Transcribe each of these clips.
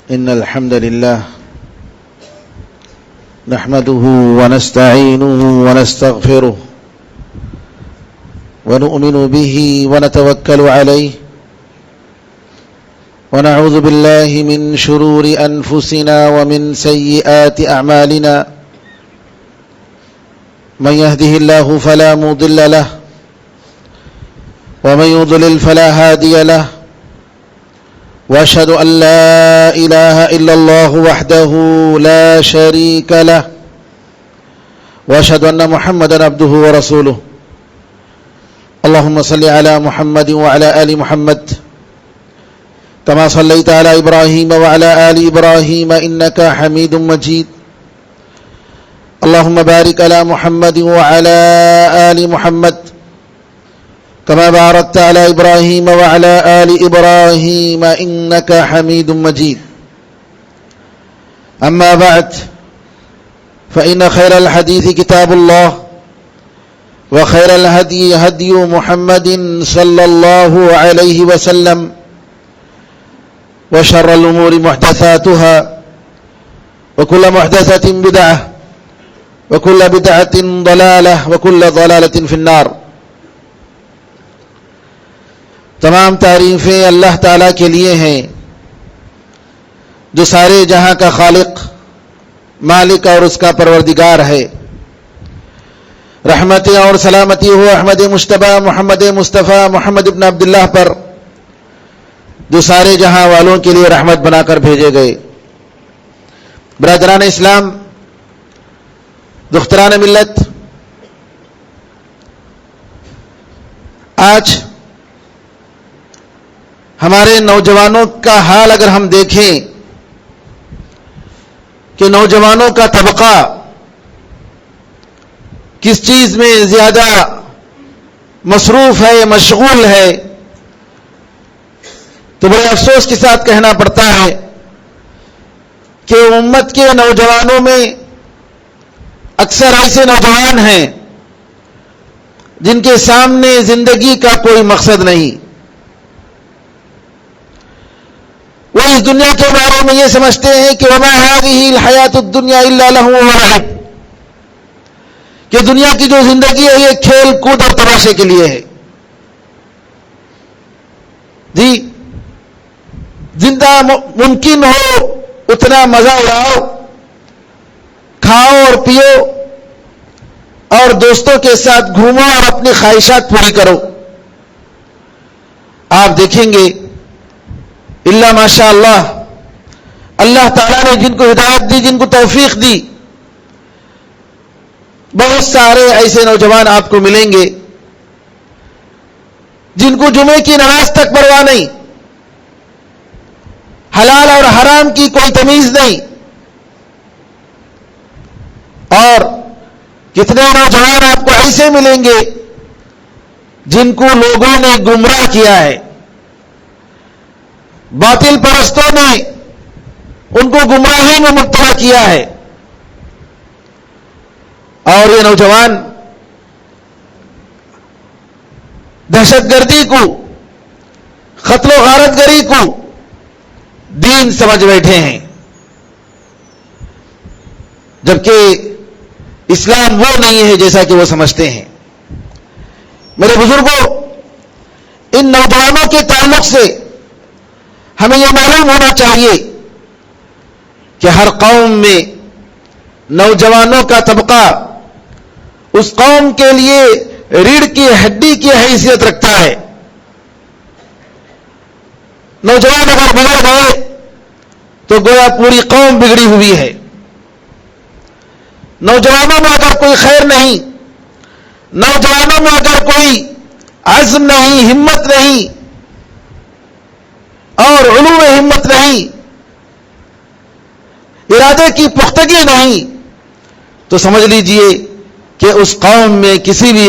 إن الحمد لله نحمده ونستعينه ونستغفره ونؤمن به ونتوكل عليه ونعوذ بالله من شرور أنفسنا ومن سيئات أعمالنا من يهده الله فلا مضل له ومن يضلل فلا هادي له وأشهد أن لا إله إلا الله وحده لا شريك له وأشهد أن محمدا عبده ورسوله اللهم صل على محمد وعلى آل محمد كما صليت على إبراهيم وعلى آل إبراهيم إنك حميد مجيد اللهم بارك على محمد وعلى آل محمد كما باركت على إبراهيم وعلى آل إبراهيم إنك حميد مجيد أما بعد فإن خير الحديث كتاب الله وخير الهدي هدي محمد صلى الله عليه وسلم وشر الأمور محدثاتها وكل محدثة بدعة وكل بدعة ضلالة وكل ضلالة في النار. تمام تعریفیں اللہ تعالیٰ کے لیے ہیں جو سارے جہاں کا خالق، مالک اور اس کا پروردگار ہے. رحمتیں اور سلامتی ہو احمد مجتبیٰ محمد مصطفیٰ محمد ابن عبداللہ پر جو سارے جہاں والوں کے لیے رحمت بنا کر بھیجے گئے. برادران اسلام، دختران ملت، آج ہمارے نوجوانوں کا حال اگر ہم دیکھیں کہ نوجوانوں کا طبقہ کس چیز میں زیادہ مصروف ہے، مشغول ہے، تو بڑے افسوس کے ساتھ کہنا پڑتا ہے کہ امت کے نوجوانوں میں اکثر ایسے نوجوان ہیں جن کے سامنے زندگی کا کوئی مقصد نہیں. وہ اس دنیا کے بارے میں یہ سمجھتے ہیں کہ وما هذه الحیات الدنیا الا لهو ولعب، کہ دنیا کی جو زندگی ہے یہ کھیل کود اور تماشے کے لیے ہے. جی، زندہ ممکن ہو اتنا مزہ اڑاؤ، کھاؤ اور پیو اور دوستوں کے ساتھ گھومو اور اپنی خواہشات پوری کرو. آپ دیکھیں گے اللہ ماشاء اللہ، اللہ تعالیٰ نے جن کو ہدایت دی، جن کو توفیق دی، بہت سارے ایسے نوجوان آپ کو ملیں گے جن کو جمعے کی نماز تک پرواہ نہیں، حلال اور حرام کی کوئی تمیز نہیں. اور کتنے نوجوان آپ کو ایسے ملیں گے جن کو لوگوں نے گمراہ کیا ہے، باطل پرستوں نے ان کو گمراہی میں مبتلا کیا ہے. اور یہ نوجوان دہشت گردی کو، قتل و غارت گری کو دین سمجھ بیٹھے ہیں، جبکہ اسلام وہ نہیں ہے جیسا کہ وہ سمجھتے ہیں. میرے بزرگوں، ان نوجوانوں کے تعلق سے ہمیں یہ معلوم ہونا چاہیے کہ ہر قوم میں نوجوانوں کا طبقہ اس قوم کے لیے ریڑھ کی ہڈی کی حیثیت رکھتا ہے. نوجوان اگر بگڑ گئے تو گویا پوری قوم بگڑی ہوئی ہے. نوجوانوں میں اگر کوئی خیر نہیں، نوجوانوں میں اگر کوئی عزم نہیں، ہمت نہیں اور علو ہمت نہیں، ارادے کی پختگی نہیں، تو سمجھ لیجئے کہ اس قوم میں کسی بھی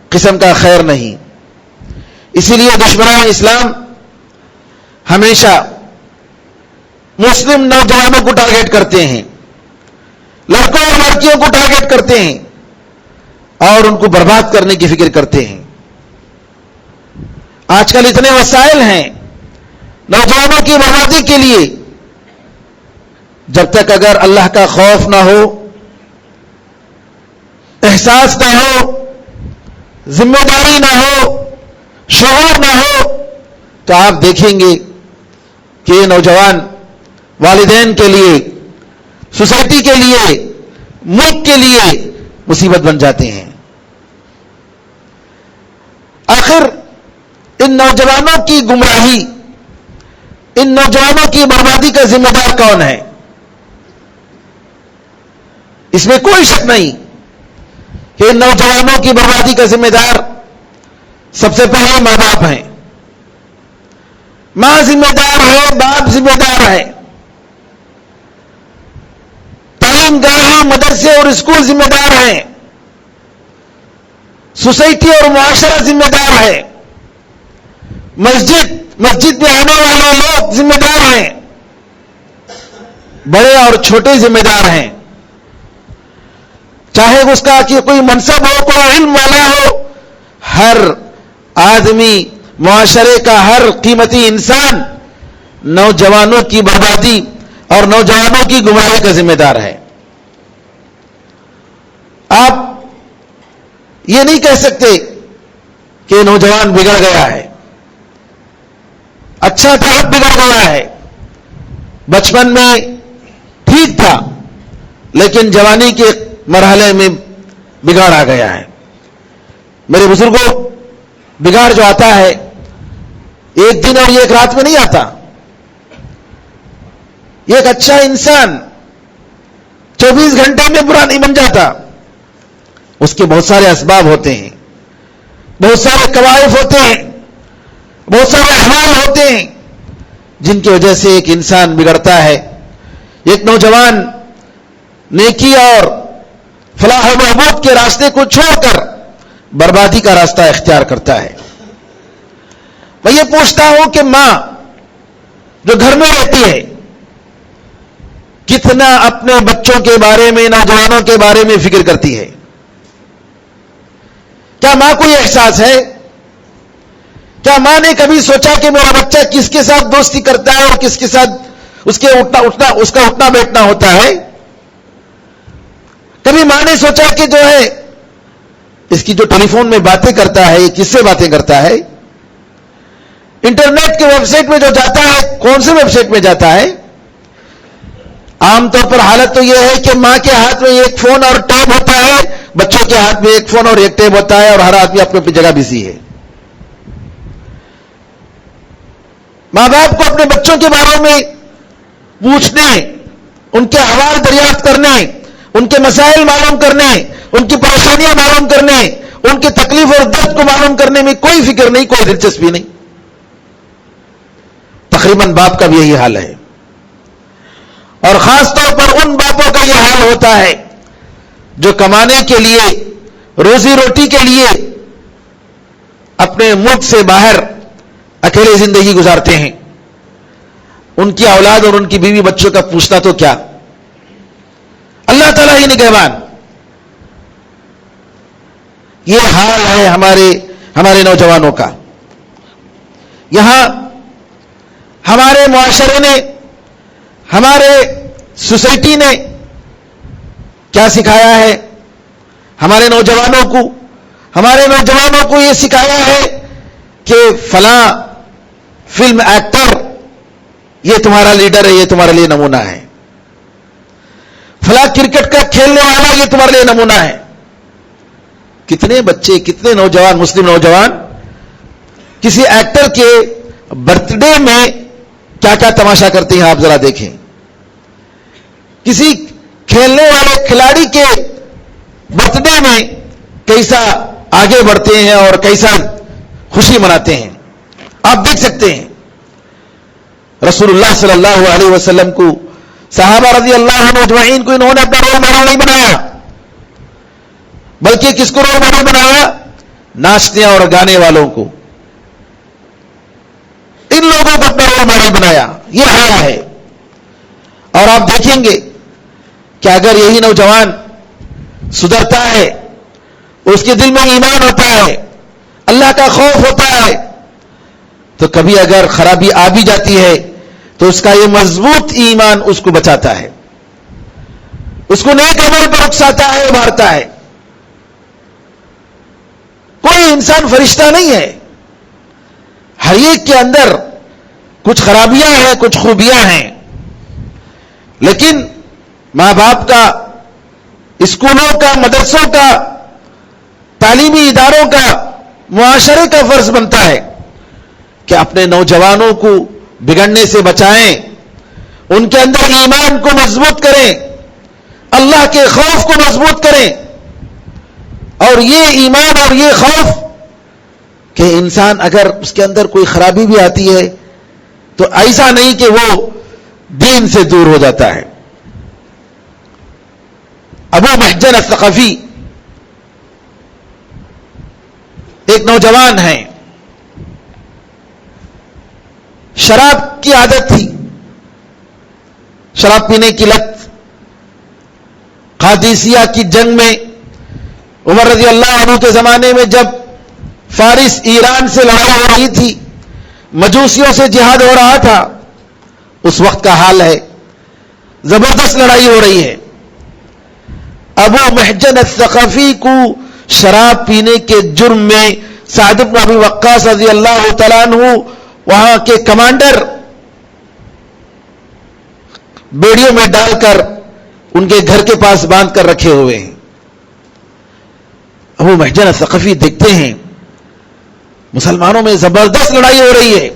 قسم کا خیر نہیں. اسی لیے دشمنان اسلام ہمیشہ مسلم نوجوانوں کو ٹارگیٹ کرتے ہیں، لڑکوں اور لڑکیوں کو ٹارگیٹ کرتے ہیں اور ان کو برباد کرنے کی فکر کرتے ہیں. آج کل اتنے وسائل ہیں نوجوانوں کی بربادی کے لیے، جب تک اگر اللہ کا خوف نہ ہو، احساس نہ ہو، ذمہ داری نہ ہو، شعور نہ ہو، تو آپ دیکھیں گے کہ یہ نوجوان والدین کے لیے، سوسائٹی کے لیے، ملک کے لیے مصیبت بن جاتے ہیں۔ آخر ان نوجوانوں کی گمراہی، ان نوجوانوں کی بربادی کا ذمہ دار کون ہے؟ اس میں کوئی شک نہیں کہ ان نوجوانوں کی بربادی کا ذمہ دار سب سے پہلے ماں باپ ہیں۔ ماں ذمہ دار ہے، باپ ذمہ دار ہے، تعلیم گاہیں، مدرسے اور اسکول ذمہ دار ہیں، سوسائٹی اور معاشرہ ذمہ دار ہے، مسجد میں آنے والے لوگ ذمہ دار ہیں، بڑے اور چھوٹے ذمہ دار ہیں، چاہے اس کا کہ کوئی منصب ہو، کوئی علم والا ہو، ہر آدمی، معاشرے کا ہر قیمتی انسان نوجوانوں کی بربادی اور نوجوانوں کی گمراہی کا ذمہ دار ہے۔ آپ یہ نہیں کہہ سکتے کہ نوجوان بگڑ گیا ہے، اچھا تھا اب بگڑ گیا ہے، بچپن میں ٹھیک تھا لیکن جوانی کے مرحلے میں بگاڑ آ گیا ہے۔ میرے بزرگوں، بگاڑ جو آتا ہے ایک دن اور ایک رات میں نہیں آتا۔ ایک اچھا انسان 24 گھنٹے میں برا نہیں بن جاتا، اس کے بہت سارے اسباب ہوتے ہیں، بہت سارے قوائف ہوتے ہیں، بہت سارے احوال ہوتے ہیں جن کی وجہ سے ایک انسان بگڑتا ہے۔ ایک نوجوان نیکی اور فلاح و بہبود کے راستے کو چھوڑ کر بربادی کا راستہ اختیار کرتا ہے۔ میں یہ پوچھتا ہوں کہ ماں جو گھر میں رہتی ہے کتنا اپنے بچوں کے بارے میں، نوجوانوں کے بارے میں فکر کرتی ہے؟ کیا ماں کو یہ احساس ہے؟ کیا ماں نے کبھی سوچا کہ میرا بچہ کس کے ساتھ دوستی کرتا ہے اور کس کے ساتھ اس کا اٹھنا بیٹھنا ہوتا ہے؟ کبھی ماں نے سوچا کہ جو ہے اس کی جو ٹیلی فون میں باتیں کرتا ہے، یہ کس سے باتیں کرتا ہے؟ انٹرنیٹ کے ویب سائٹ میں جو جاتا ہے کون سے ویب سائٹ میں جاتا ہے؟ عام طور پر حالت تو یہ ہے کہ ماں کے ہاتھ میں ایک فون اور ٹیب ہوتا ہے، بچوں کے ہاتھ میں ایک فون اور ایک ٹیب ہوتا ہے، اور ہر آدمی اپنی اپنی جگہ بزی ہے۔ ماں باپ کو اپنے بچوں کے بارے میں پوچھنے، ان کے احوال دریافت کرنے، ان کے مسائل معلوم کرنے، ان کی پریشانیاں معلوم کرنے، ان کی تکلیف اور درد کو معلوم کرنے میں کوئی فکر نہیں، کوئی دلچسپی نہیں۔ تقریباً باپ کا بھی یہی حال ہے، اور خاص طور پر ان باپوں کا یہ حال ہوتا ہے جو کمانے کے لیے، روزی روٹی کے لیے اپنے ملک سے باہر اکیلے زندگی گزارتے ہیں۔ ان کی اولاد اور ان کی بیوی بچوں کا پوچھنا تو کیا، اللہ تعالیٰ ہی نگہبان۔ یہ حال ہے ہمارے نوجوانوں کا۔ یہاں ہمارے معاشرے نے، ہمارے سوسائٹی نے کیا سکھایا ہے ہمارے نوجوانوں کو یہ سکھایا ہے کہ فلاں فلم ایکٹر یہ تمہارا لیڈر ہے، یہ تمہارے لیے نمونہ ہے، فلاں کرکٹ کا کھیلنے والا یہ تمہارے لیے نمونہ ہے۔ کتنے بچے، کتنے نوجوان، مسلم نوجوان کسی ایکٹر کے برتھ ڈے میں کیا کیا تماشا کرتے ہیں، آپ ذرا دیکھیں۔ کسی کھیلنے والے کھلاڑی کے برتھ ڈے میں کیسا آگے بڑھتے ہیں اور کیسا خوشی مناتے ہیں، آپ دیکھ سکتے ہیں۔ رسول اللہ صلی اللہ علیہ وسلم کو، صحابہ رضی اللہ عنہ اجمعین کو انہوں نے اپنا رول ماڈل نہیں بنایا، بلکہ کس کو رول ماڈل بنایا؟ ناچنے اور گانے والوں کو، ان لوگوں کو اپنا رول ماڈل بنایا۔ یہ حال ہے، اور آپ دیکھیں گے کہ اگر یہی نوجوان سدھرتا ہے، اس کے دل میں ایمان ہوتا ہے، اللہ کا خوف ہوتا ہے، تو کبھی اگر خرابی آ بھی جاتی ہے تو اس کا یہ مضبوط ایمان اس کو بچاتا ہے۔ اس کو نیک عمل پر اکساتا ہے، ابھارتا ہے. کوئی انسان فرشتہ نہیں ہے، ہر ایک کے اندر کچھ خرابیاں ہیں، کچھ خوبیاں ہیں. لیکن ماں باپ کا، اسکولوں کا، مدرسوں کا، تعلیمی اداروں کا، معاشرے کا فرض بنتا ہے کہ اپنے نوجوانوں کو بگڑنے سے بچائیں، ان کے اندر ایمان کو مضبوط کریں، اللہ کے خوف کو مضبوط کریں. اور یہ ایمان اور یہ خوف کہ انسان اگر اس کے اندر کوئی خرابی بھی آتی ہے تو ایسا نہیں کہ وہ دین سے دور ہو جاتا ہے. ابو محجن الثقفی ایک نوجوان ہیں، شراب کی عادت تھی، شراب پینے کی لت. قادسیہ کی جنگ میں عمر رضی اللہ عنہ کے زمانے میں جب فارس ایران سے لڑائی ہو رہی تھی، مجوسیوں سے جہاد ہو رہا تھا، اس وقت کا حال ہے، زبردست لڑائی ہو رہی ہے. ابو محجن الثقفی کو شراب پینے کے جرم میں سعد بن ابی وقاص رضی اللہ تعالیٰ عنہ وہاں کے کمانڈر بیڑیوں میں ڈال کر ان کے گھر کے پاس باندھ کر رکھے ہوئے ہیں. ابو محجن الثقفی دیکھتے ہیں مسلمانوں میں زبردست لڑائی ہو رہی ہے،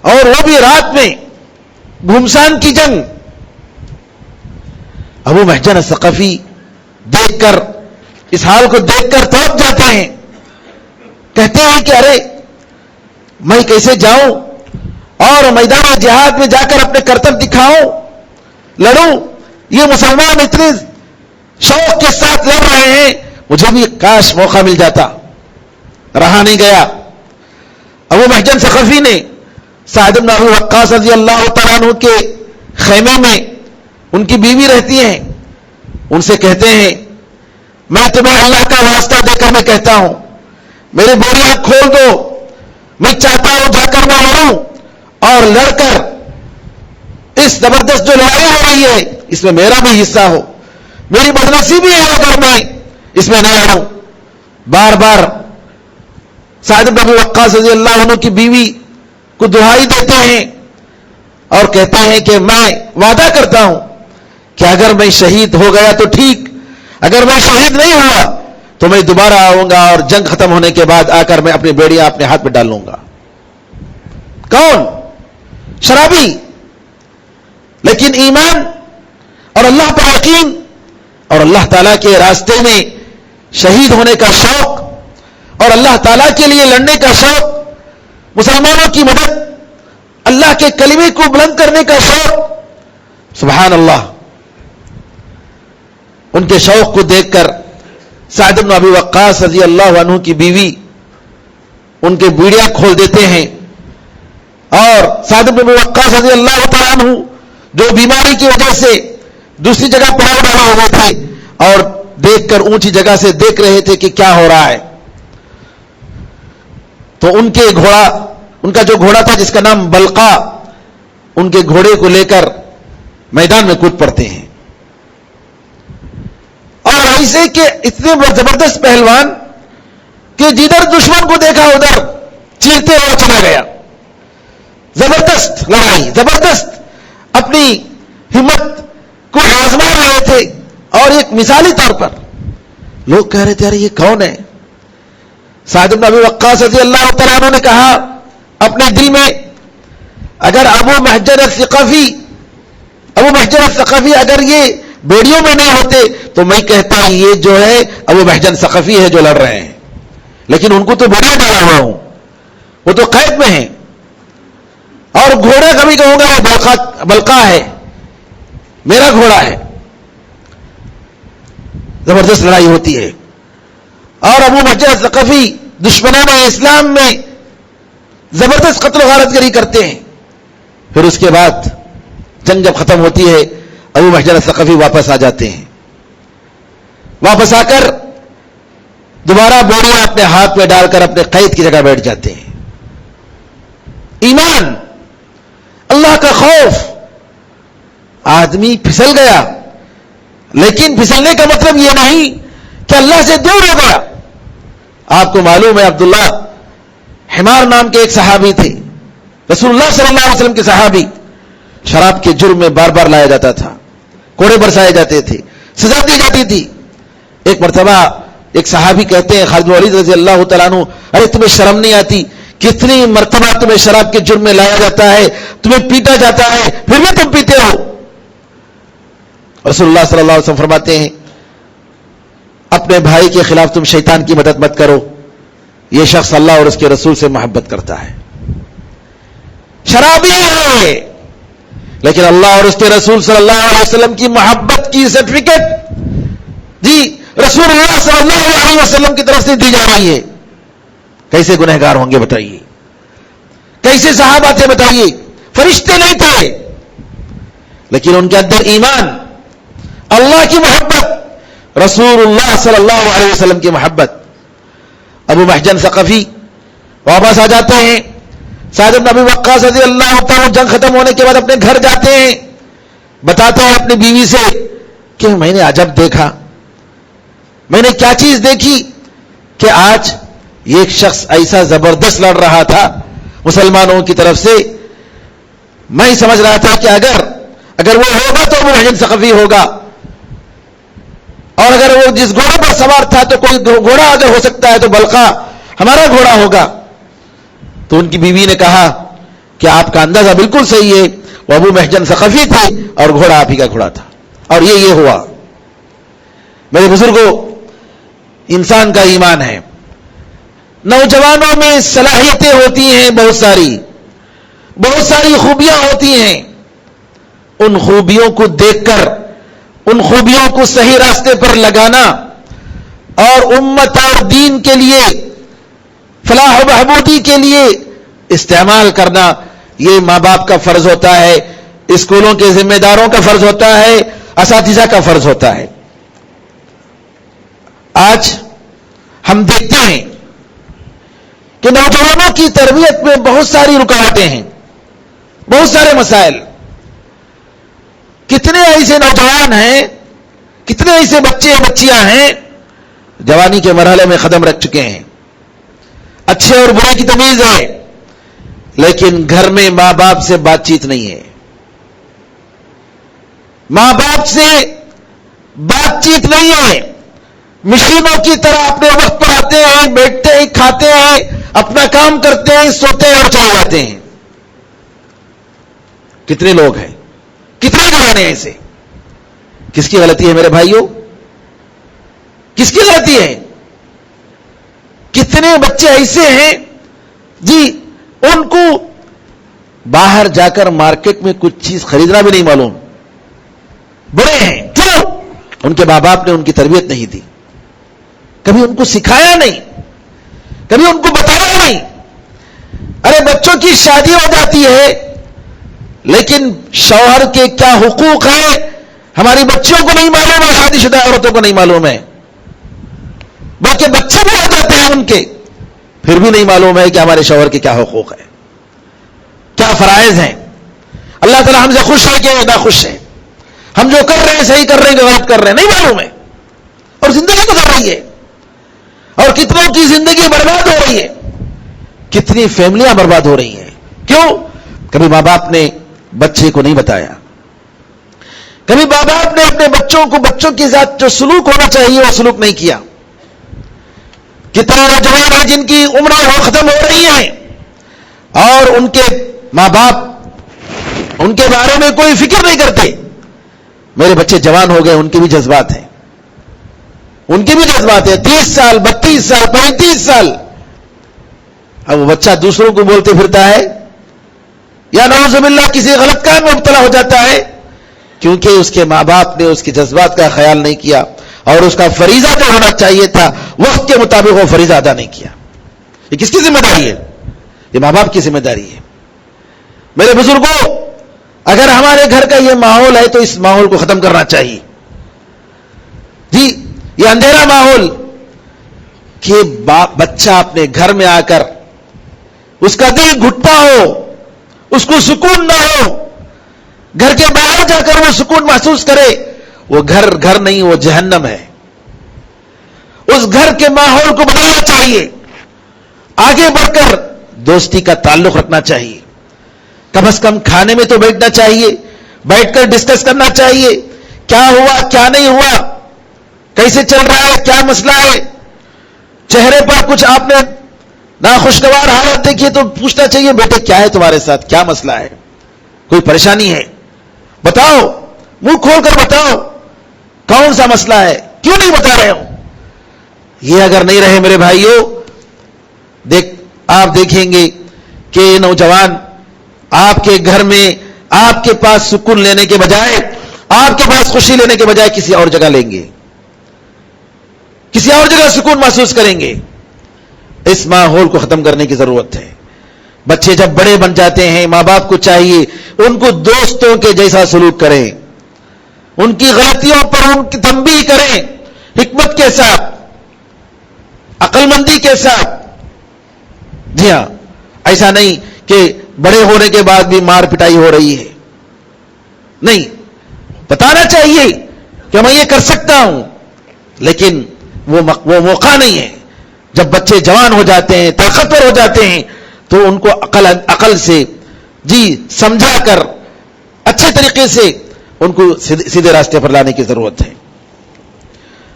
اور وہ بھی رات میں، گھمسان کی جنگ. ابو محجن الثقفی دیکھ کر، اس حال کو دیکھ کر توڑ جاتے ہیں. کہتے ہیں کہ ارے میں کیسے جاؤں اور میدان جہاد میں جا کر اپنے کرتب دکھاؤں، لڑوں؟ یہ مسلمان اتنے شوق کے ساتھ لڑ رہے ہیں، مجھے بھی کاش موقع مل جاتا. رہا نہیں گیا. ابو محجن ثقفی نے سعد بن ابی وقاص رضی اللہ تعالیٰ عنہ کے خیمے میں ان کی بیوی رہتی ہیں، ان سے کہتے ہیں میں تمہیں اللہ کا واسطہ دے کر میں کہتا ہوں میری بوریاں کھول دو، میں چاہتا ہوں جا کر میں لڑوں اور لڑ کر اس زبردست جو لڑائی ہو رہی ہے اس میں میرا بھی حصہ ہو. میری بدنصیبی ہے اگر میں اس میں نہ لڑوں. بار بار سعد بن ابی وقاص رضی اللہ عنہ کی بیوی کو دہائی دیتے ہیں اور کہتے ہیں کہ میں وعدہ کرتا ہوں کہ اگر میں شہید ہو گیا تو ٹھیک، اگر میں شہید نہیں ہوا تو میں دوبارہ آؤں گا اور جنگ ختم ہونے کے بعد آ کر میں اپنی بیڑیاں اپنے ہاتھ میں ڈال لوں گا. کون؟ شرابی. لیکن ایمان اور اللہ پر یقین اور اللہ تعالیٰ کے راستے میں شہید ہونے کا شوق اور اللہ تعالیٰ کے لیے لڑنے کا شوق، مسلمانوں کی مدد، اللہ کے کلمے کو بلند کرنے کا شوق، سبحان اللہ. ان کے شوق کو دیکھ کر سعد بن ابی وقاص رضی اللہ عنہ کی بیوی ان کے بیڑیاں کھول دیتے ہیں، اور سعد بن ابی وقاص رضی اللہ تعالیٰ عنہ جو بیماری کی وجہ سے دوسری جگہ پڑاؤ ڈالے ہوئے تھے اور دیکھ کر اونچی جگہ سے دیکھ رہے تھے کہ کیا ہو رہا ہے، تو ان کا جو گھوڑا تھا جس کا نام بلقا، ان کے گھوڑے کو لے کر میدان میں کود پڑتے ہیں. اور ایسے کہ اتنے زبردست پہلوان کہ جدھر دشمن کو دیکھا ادھر چیرتے ہوئے چلا گیا. زبردست لڑائی، زبردست اپنی ہمت کو آزما رہے تھے. اور ایک مثالی طور پر لوگ کہہ رہے تھے ارے یہ کون ہے؟ سعد بن ابی وقاص رضی اللہ تعالیٰ عنہ نے کہا اپنے دل میں، اگر ابو محجن الثقفی اگر یہ بیڑیوں میں نہیں ہوتے تو میں کہتا یہ جو ہے ابو محجن ثقفی ہے جو لڑ رہے ہیں، لیکن ان کو تو بیڑیاں ڈالا ہوا ہوں، وہ تو قید میں ہیں. اور گھوڑا کبھی کہوں گا وہ بلقا ہے، میرا گھوڑا ہے. زبردست لڑائی ہوتی ہے اور ابو محجن ثقفی دشمنان اسلام میں زبردست قتل و غارت گری کرتے ہیں. پھر اس کے بعد جنگ جب ختم ہوتی ہے ابو محجن ثقفی واپس آ جاتے ہیں. واپس آ کر دوبارہ بوریاں اپنے ہاتھ میں ڈال کر اپنے قید کی جگہ بیٹھ جاتے ہیں. ایمان، اللہ کا خوف. آدمی پھسل گیا لیکن پھسلنے کا مطلب یہ نہیں کہ اللہ سے دور ہو گیا. آپ کو معلوم ہے عبداللہ حمار نام کے ایک صحابی تھے, رسول اللہ صلی اللہ علیہ وسلم کے صحابی. شراب کے جرم میں بار بار لایا جاتا تھا, کوڑے برسائے جاتے تھے, سزا دی جاتی تھی. ایک مرتبہ ایک صحابی کہتے ہیں خالد بن ولید رضی اللہ تعالیٰ عنہ, ارے تمہیں شرم نہیں آتی, کتنی مرتبہ تمہیں شراب کے جرم میں لایا جاتا ہے, تمہیں پیٹا جاتا ہے, پھر بھی تم پیتے ہو. رسول اللہ صلی اللہ علیہ وسلم فرماتے ہیں اپنے بھائی کے خلاف تم شیطان کی مدد مت کرو, یہ شخص اللہ اور اس کے رسول سے محبت کرتا ہے. شرابی ہے لیکن اللہ اور اس کے رسول صلی اللہ علیہ وسلم کی محبت کی سرٹیفکیٹ جی رسول اللہ صلی اللہ علیہ وسلم کی طرف سے دی جا رہی ہے. کیسے گنہگار ہوں گے بتائیے, کیسے صحابہ تھے بتائیے, فرشتے نہیں تھے لیکن ان کے اندر ایمان, اللہ کی محبت, رسول اللہ صلی اللہ علیہ وسلم کی محبت. ابو محجن ثقفی واپس آ جاتے ہیں, سعد بن ابی وقاص رضی اللہ تعالیٰ جنگ ختم ہونے کے بعد اپنے گھر جاتے ہیں, بتاتے ہیں اپنی بیوی سے کہ میں نے عجب دیکھا, میں نے کیا چیز دیکھی کہ آج ایک شخص ایسا زبردست لڑ رہا تھا مسلمانوں کی طرف سے, میں سمجھ رہا تھا کہ اگر وہ ہوگا تو ابو محجن ثقفی ہوگا, اور اگر وہ جس گھوڑے پر سوار تھا تو کوئی گھوڑا اگر ہو سکتا ہے تو بلقا ہمارا گھوڑا ہوگا. تو ان کی بیوی نے کہا کہ آپ کا اندازہ بالکل صحیح ہے, وہ ابو محجن ثقفی تھے اور گھوڑا آپ ہی کا گھوڑا تھا. اور یہ ہوا. میرے بزرگوں, انسان کا ایمان ہے. نوجوانوں میں صلاحیتیں ہوتی ہیں, بہت ساری خوبیاں ہوتی ہیں. ان خوبیوں کو دیکھ کر ان خوبیوں کو صحیح راستے پر لگانا اور امت اور دین کے لیے, فلاح و بہبودی کے لیے استعمال کرنا, یہ ماں باپ کا فرض ہوتا ہے, اسکولوں کے ذمہ داروں کا فرض ہوتا ہے, اساتذہ کا فرض ہوتا ہے. آج ہم دیکھتے ہیں کہ نوجوانوں کی تربیت میں بہت ساری رکاوٹیں ہیں, بہت سارے مسائل. کتنے ایسے نوجوان ہیں, کتنے ایسے بچے بچیاں ہیں جوانی کے مرحلے میں قدم رکھ چکے ہیں, اچھے اور برے کی تمیز ہے, لیکن گھر میں ماں باپ سے بات چیت نہیں ہے. ماں باپ سے بات چیت نہیں ہے. مشینوں کی طرح اپنے وقت پر آتے ہیں, بیٹھتے ہیں, کھاتے ہیں, اپنا کام کرتے ہیں, سوتے ہیں اور چلے جاتے ہیں. کتنے لوگ ہیں, کتنے گھرانے ہیں ایسے. کس کی غلطی ہے میرے بھائیوں, کس کی غلطی ہے؟ کتنے بچے ایسے ہیں جی ان کو باہر جا کر مارکیٹ میں کچھ چیز خریدنا بھی نہیں معلوم. بڑے ہیں, کیوں؟ ان کے ماں باپ نے ان کی تربیت نہیں دی, کبھی ان کو سکھایا نہیں, کبھی ان کو بتایا نہیں. ارے بچوں کی شادی ہو جاتی ہے لیکن شوہر کے کیا حقوق ہیں ہماری بچیوں کو نہیں معلوم ہے, شادی شدہ عورتوں کو نہیں معلوم ہے. بلکہ بچے بھی ہو جاتے ہیں ان کے, پھر بھی نہیں معلوم ہے کہ ہمارے شوہر کے کیا حقوق ہیں, کیا فرائض ہیں. اللہ تعالیٰ ہم سے خوش ہے کہ ناخوش ہے, ہم جو کر رہے ہیں صحیح کر رہے ہیں کہ غلط کر رہے ہیں, نہیں معلوم ہے. اور زندگی گزر رہی ہے, اور کتنوں کی زندگی برباد ہو رہی ہے, کتنی فیملیاں برباد ہو رہی ہیں. کیوں؟ کبھی ماں باپ نے بچے کو نہیں بتایا, کبھی ماں باپ نے اپنے بچوں کو بچوں کے ساتھ جو سلوک ہونا چاہیے وہ سلوک نہیں کیا. کتنے نوجوان ہیں جن کی عمریں ختم ہو رہی ہیں اور ان کے ماں باپ ان کے بارے میں کوئی فکر نہیں کرتے. میرے بچے جوان ہو گئے, ان کے بھی جذبات ہیں, ان کے بھی جذبات ہیں. 30 سال 32 سال 35 سال, اب وہ بچہ دوسروں کو بولتے پھرتا ہے یا نعوذ باللہ کسی غلط کام میں مبتلا ہو جاتا ہے کیونکہ اس کے ماں باپ نے اس کے جذبات کا خیال نہیں کیا اور اس کا فریضہ جو ہونا چاہیے تھا وقت کے مطابق وہ فریضہ ادا نہیں کیا. یہ کس کی ذمہ داری ہے؟ یہ ماں باپ کی ذمہ داری ہے. میرے بزرگوں, اگر ہمارے گھر کا یہ ماحول ہے تو اس ماحول کو ختم کرنا چاہیے. جی یہ اندھیرا ماحول کہ بچہ اپنے گھر میں آ کر اس کا دل گھٹتا ہو, اس کو سکون نہ ہو, گھر کے باہر جا کر وہ سکون محسوس کرے, وہ گھر نہیں، وہ جہنم ہے. اس گھر کے ماحول کو بدلنا چاہیے. آگے بڑھ کر دوستی کا تعلق رکھنا چاہیے. کم از کم کھانے میں تو بیٹھنا چاہیے، بیٹھ کر ڈسکس کرنا چاہیے. کیا ہوا، کیا نہیں ہوا، کیسے چل رہا ہے، کیا مسئلہ ہے. چہرے پر کچھ آپ نے ناخوشگوار حالت دیکھی تو پوچھنا چاہیے، بیٹے کیا ہے تمہارے ساتھ، کیا مسئلہ ہے، کوئی پریشانی ہے، بتاؤ، منہ کھول کر بتاؤ کون سا مسئلہ ہے، کیوں نہیں بتا رہے ہو. یہ اگر نہیں رہے میرے بھائیوں، آپ دیکھیں گے کہ نوجوان آپ کے گھر میں آپ کے پاس سکون لینے کے بجائے، آپ کے پاس خوشی لینے کے بجائے کسی اور جگہ لیں گے، کسی اور جگہ سکون محسوس کریں گے. اس ماحول کو ختم کرنے کی ضرورت ہے. بچے جب بڑے بن جاتے ہیں، ماں باپ کو چاہیے ان کو دوستوں کے جیسا سلوک کریں، ان کی غلطیوں پر ان کی تنبیہ کریں، حکمت کے ساتھ، عقل مندی کے ساتھ. جی ہاں، ایسا نہیں کہ بڑے ہونے کے بعد بھی مار پٹائی ہو رہی ہے. نہیں، بتانا چاہیے کہ میں یہ کر سکتا ہوں، لیکن وہ موقع نہیں ہے. جب بچے جوان ہو جاتے ہیں، طاقتور ہو جاتے ہیں، تو ان کو عقل سے سمجھا کر اچھے طریقے سے ان کو سیدھے راستے پر لانے کی ضرورت ہے.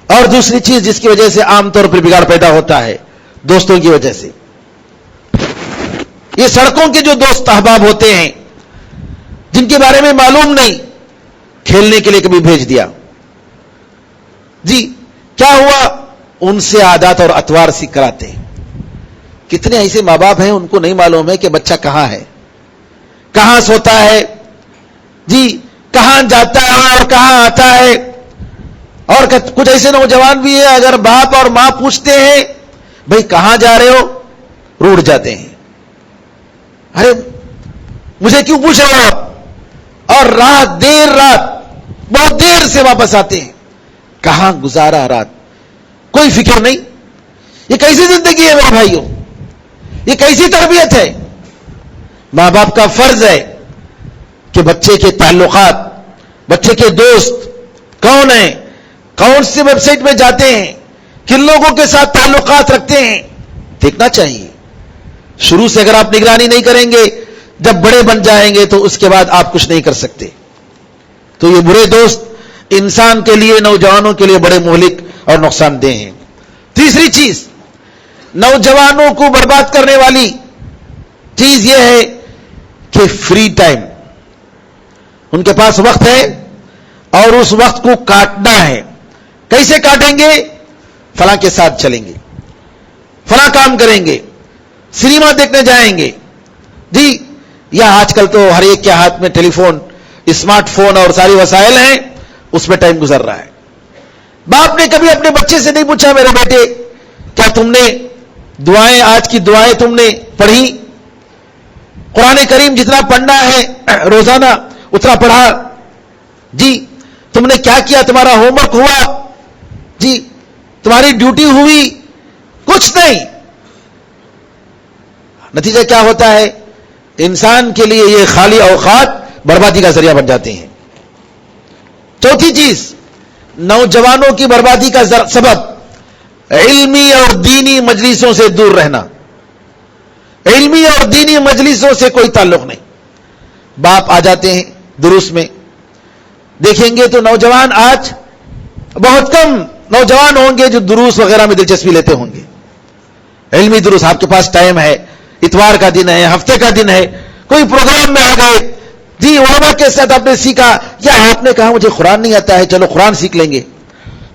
اور دوسری چیز جس کی وجہ سے عام طور پر بگاڑ پیدا ہوتا ہے، دوستوں کی وجہ سے. یہ سڑکوں کے جو دوست احباب ہوتے ہیں، جن کے بارے میں معلوم نہیں، کھیلنے کے لیے کبھی بھیج دیا، کیا ہوا، ان سے عادات اور اطوار سیکھ کر آتے ہیں. کتنے ایسے ماں باپ ہیں ان کو نہیں معلوم ہے کہ بچہ کہاں ہے، کہاں سوتا ہے، کہاں جاتا ہے اور کہاں آتا ہے. اور کچھ ایسے نوجوان بھی ہیں، اگر باپ اور ماں پوچھتے ہیں بھئی کہاں جا رہے ہو، روڑ جاتے ہیں. ارے مجھے کیوں پوچھ رہے ہو آپ، اور دیر رات بہت دیر سے واپس آتے ہیں. کہاں گزارا رات، کوئی فکر نہیں. یہ کیسی زندگی ہے میرے بھائیوں، یہ کیسی تربیت ہے. ماں باپ کا فرض ہے کہ بچے کے تعلقات، بچے کے دوست کون ہیں، کون سی ویب سائٹ میں جاتے ہیں، کن لوگوں کے ساتھ تعلقات رکھتے ہیں، دیکھنا چاہیے. شروع سے اگر آپ نگرانی نہیں کریں گے، جب بڑے بن جائیں گے تو اس کے بعد آپ کچھ نہیں کر سکتے. تو یہ برے دوست انسان کے لیے، نوجوانوں کے لیے بڑے مہلک اور نقصان دہ ہیں. تیسری چیز نوجوانوں کو برباد کرنے والی چیز یہ ہے کہ فری ٹائم. ان کے پاس وقت ہے اور اس وقت کو کاٹنا ہے. کیسے کاٹیں گے؟ فلاں کے ساتھ چلیں گے، فلاں کام کریں گے، سنیما دیکھنے جائیں گے. یا آج کل تو ہر ایک کے ہاتھ میں ٹیلی فون، اسمارٹ فون اور ساری وسائل ہیں، اس میں ٹائم گزر رہا ہے. باپ نے کبھی اپنے بچے سے نہیں پوچھا میرے بیٹے کیا تم نے دعائیں، آج کی دعائیں تم نے پڑھی، قرآن کریم جتنا پڑھنا ہے روزانہ اتنا پڑھا، تم نے کیا کیا، تمہارا ہوم ورک ہوا، تمہاری ڈیوٹی ہوئی، کچھ نہیں. نتیجہ کیا ہوتا ہے؟ انسان کے لیے یہ خالی اوقات بربادی کا ذریعہ بن جاتے ہیں. چوتھی چیز نوجوانوں کی بربادی کا سبب علمی اور دینی مجلسوں سے دور رہنا. علمی اور دینی مجلسوں سے کوئی تعلق نہیں. باپ آ جاتے ہیں دروس میں، دیکھیں گے تو نوجوان آج بہت کم نوجوان ہوں گے جو دروس وغیرہ میں دلچسپی لیتے ہوں گے. علمی دروس، آپ کے پاس ٹائم ہے، اتوار کا دن ہے، ہفتے کا دن ہے، کوئی پروگرام میں آ گئے، علماء کے ساتھ آپ نے سیکھا، یا آپ نے کہا مجھے قرآن نہیں آتا ہے، چلو قرآن سیکھ لیں گے،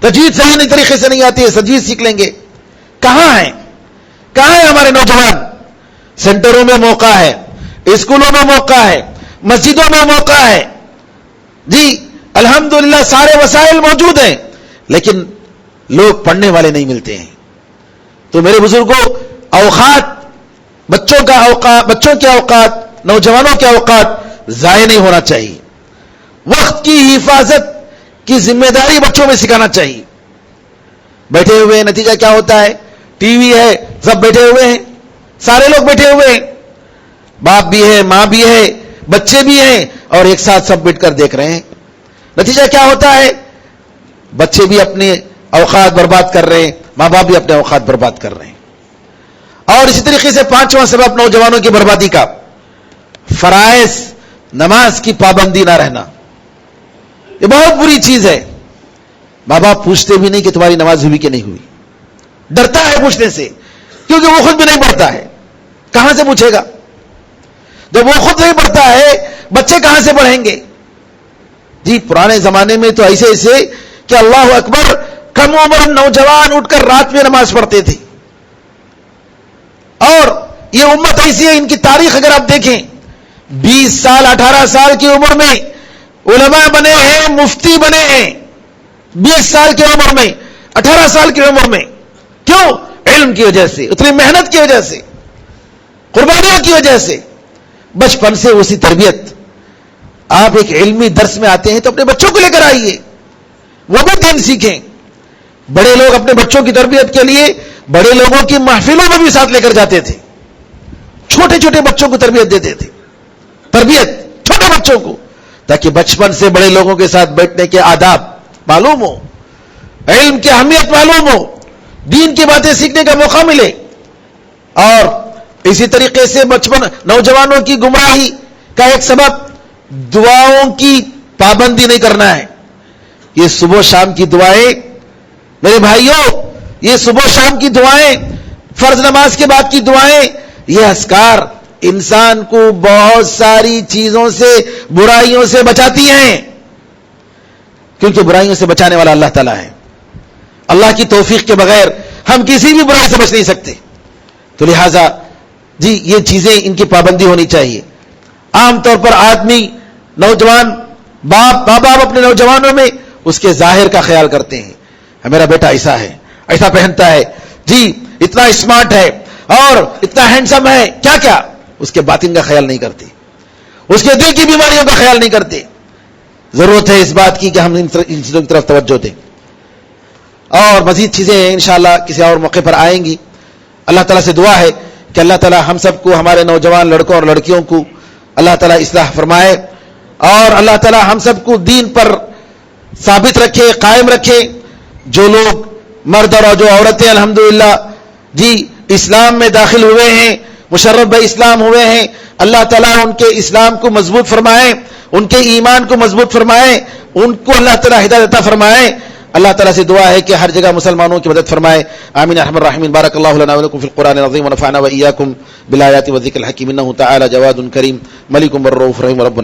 تجوید صحیح نہیں طریقے سے نہیں آتی ہے، تجوید سیکھ لیں گے. کہاں ہیں ہمارے نوجوان؟ سینٹروں میں موقع ہے، اسکولوں میں موقع ہے، مسجدوں میں موقع ہے، الحمدللہ سارے وسائل موجود ہیں، لیکن لوگ پڑھنے والے نہیں ملتے ہیں. تو میرے بزرگوں، اوقات، بچوں کے اوقات، نوجوانوں کے اوقات ضائع نہیں ہونا چاہیے. وقت کی حفاظت کی ذمہ داری بچوں میں سکھانا چاہیے. بیٹھے ہوئے نتیجہ کیا ہوتا ہے؟ ٹی وی ہے، سب بیٹھے ہوئے ہیں، سارے لوگ بیٹھے ہوئے ہیں، باپ بھی ہے، ماں بھی ہے، بچے بھی ہیں، اور ایک ساتھ سب بیٹھ کر دیکھ رہے ہیں. نتیجہ کیا ہوتا ہے؟ بچے بھی اپنے اوقات برباد کر رہے ہیں، ماں باپ بھی اپنے اوقات برباد کر رہے ہیں. اور اسی طریقے سے پانچواں سبب نوجوانوں کی بربادی کا، فرائض نماز کی پابندی نہ رہنا. یہ بہت بری چیز ہے. ماں باپ پوچھتے بھی نہیں کہ تمہاری نماز ہوئی کہ نہیں ہوئی، ڈرتا ہے پوچھنے سے، کیونکہ وہ خود بھی نہیں پڑھتا ہے. کہاں سے پوچھے گا؟ جب وہ خود نہیں پڑھتا ہے بچے کہاں سے پڑھیں گے؟ جی پرانے زمانے میں تو ایسے کہ اللہ اکبر، کم عمر نوجوان اٹھ کر رات میں نماز پڑھتے تھے. اور یہ امت ایسی ہے، ان کی تاریخ اگر آپ دیکھیں، 20 سال 18 سال کی عمر میں علماء بنے ہیں، مفتی بنے ہیں. 20 سال کی عمر میں، 18 سال کی عمر میں. کیوں؟ علم کی وجہ سے، اتنی محنت کی وجہ سے، قربانیوں کی وجہ سے. بچپن سے اسی تربیت. آپ ایک علمی درس میں آتے ہیں تو اپنے بچوں کو لے کر آئیے، وہ بھی دین سیکھیں. بڑے لوگ اپنے بچوں کی تربیت کے لیے بڑے لوگوں کی محفلوں میں بھی ساتھ لے کر جاتے تھے. چھوٹے چھوٹے بچوں کو تربیت دیتے تھے. تربیت چھوٹے بچوں کو، تاکہ بچپن سے بڑے لوگوں کے ساتھ بیٹھنے کے آداب معلوم ہو، علم کی اہمیت معلوم ہو، دین کی باتیں سیکھنے کا موقع ملے. اور اسی طریقے سے بچپن نوجوانوں کی گمراہی کا ایک سبب دعاؤں کی پابندی نہیں کرنا ہے. یہ صبح شام کی دعائیں میرے بھائیوں، یہ صبح شام کی دعائیں، فرض نماز کے بعد کی دعائیں، یہ اذکار انسان کو بہت ساری چیزوں سے، برائیوں سے بچاتی ہیں. کیونکہ برائیوں سے بچانے والا اللہ تعالیٰ ہے. اللہ کی توفیق کے بغیر ہم کسی بھی برائی سے بچ نہیں سکتے. تو لہذا جی یہ چیزیں، ان کی پابندی ہونی چاہیے. عام طور پر آدمی، نوجوان باپ اپنے نوجوانوں میں اس کے ظاہر کا خیال کرتے ہیں. میرا بیٹا ایسا ہے، ایسا پہنتا ہے، جی اتنا اسمارٹ ہے اور اتنا ہینڈسم ہے، کیا اس کے باطن کا خیال نہیں کرتے، اس کے دل کی بیماریوں کا خیال نہیں کرتے. ضرورت ہے اس بات کی کہ ہم ان چیزوں کی طرف توجہ دیں. اور مزید چیزیں انشاءاللہ کسی اور موقع پر آئیں گی. اللہ تعالیٰ سے دعا ہے کہ اللہ تعالیٰ ہم سب کو، ہمارے نوجوان لڑکوں اور لڑکیوں کو اللہ تعالیٰ اصلاح فرمائے، اور اللہ تعالیٰ ہم سب کو دین پر ثابت رکھے، قائم رکھے. جو لوگ مرد اور جو عورتیں الحمدللہ جی اسلام میں داخل ہوئے ہیں، مشرف اسلام ہوئے ہیں، اللہ تعالیٰ ان کے اسلام کو مضبوط فرمائے، ان کے ایمان کو مضبوط فرمائے، ان کو اللہ تعالیٰ ہدایت عطا فرمائے. اللہ تعالیٰ سے دعا ہے کہ ہر جگہ مسلمانوں کی مدد فرمائے. آمین ارحم الراحمین. بارک اللہ لنا ولکم فی القرآن العظیم ونفعنا وإیاکم بالآیات والذکر الحکیم. انہ تعالی جواد کریم ملک الرؤوف رحیم رب